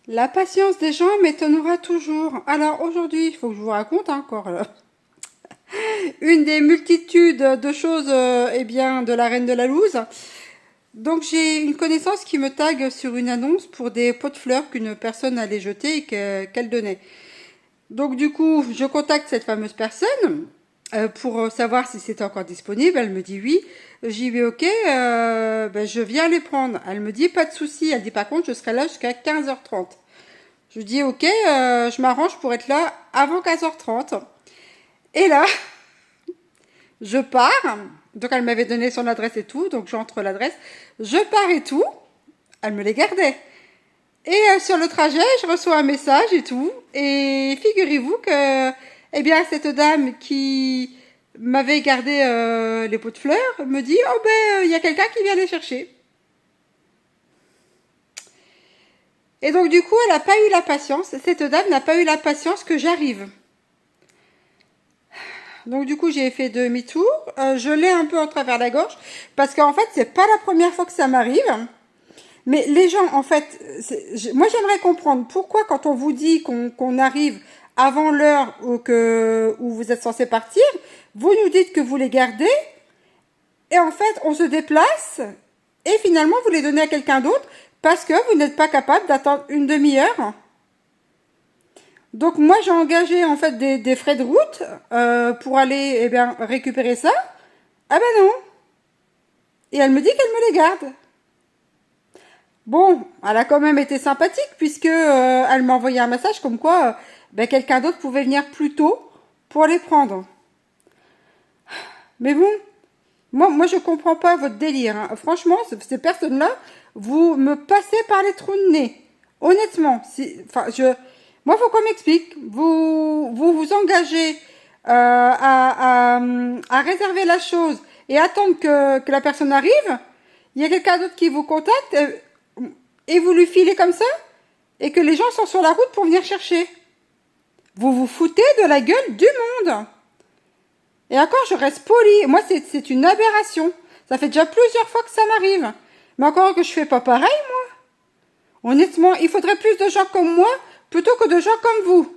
La patience des gens m'étonnera toujours. Alors aujourd'hui, il faut que je vous raconte encore une des multitudes de choses eh bien, de la Reine de la Louse. Donc j'ai une connaissance qui me tague sur une annonce pour des pots de fleurs qu'une personne allait jeter et qu'elle donnait. Donc du coup, je contacte cette fameuse personne pour savoir si c'était encore disponible. Elle me dit oui. J'y vais ok, ben, je viens les prendre. Elle me dit pas de souci. Elle dit par contre, je serai là jusqu'à 15h30. Je dis ok, je m'arrange pour être là avant 15h30. Et là, je pars. Donc elle m'avait donné son adresse et tout, donc j'entre l'adresse. Je pars et tout. Elle me les gardait. Et sur le trajet, je reçois un message et tout. Et figurez-vous que, eh bien, cette dame qui m'avait gardé les pots de fleurs me dit, oh ben, il y a quelqu'un qui vient les chercher. Et donc du coup, elle n'a pas eu la patience. Cette dame n'a pas eu la patience que j'arrive. Donc du coup, j'ai fait demi-tour. Je l'ai un peu en travers la gorge parce qu'en fait, c'est pas la première fois que ça m'arrive. Mais les gens, en fait, moi j'aimerais comprendre pourquoi quand on vous dit qu'on arrive avant l'heure où vous êtes censé partir, vous nous dites que vous les gardez et en fait on se déplace et finalement vous les donnez à quelqu'un d'autre parce que vous n'êtes pas capable d'attendre une demi-heure. Donc moi j'ai engagé en fait des frais de route pour aller eh bien, récupérer ça. Ah ben non. Et elle me dit qu'elle me les garde. Bon, elle a quand même été sympathique puisque elle m'a envoyé un message comme quoi ben, quelqu'un d'autre pouvait venir plus tôt pour les prendre. Mais bon, moi je comprends pas votre délire. Hein. Franchement, ces personnes-là, vous me passez par les trous de nez. Honnêtement, enfin moi faut qu'on m'explique. Vous engagez à réserver la chose et attendre que la personne arrive. Il y a quelqu'un d'autre qui vous contacte. Et vous lui filez comme ça et que les gens sont sur la route pour venir chercher. Vous vous foutez de la gueule du monde. Et encore, je reste polie. Moi, c'est une aberration. Ça fait déjà plusieurs fois que ça m'arrive. Mais encore que je fais pas pareil, moi. Honnêtement, il faudrait plus de gens comme moi plutôt que de gens comme vous.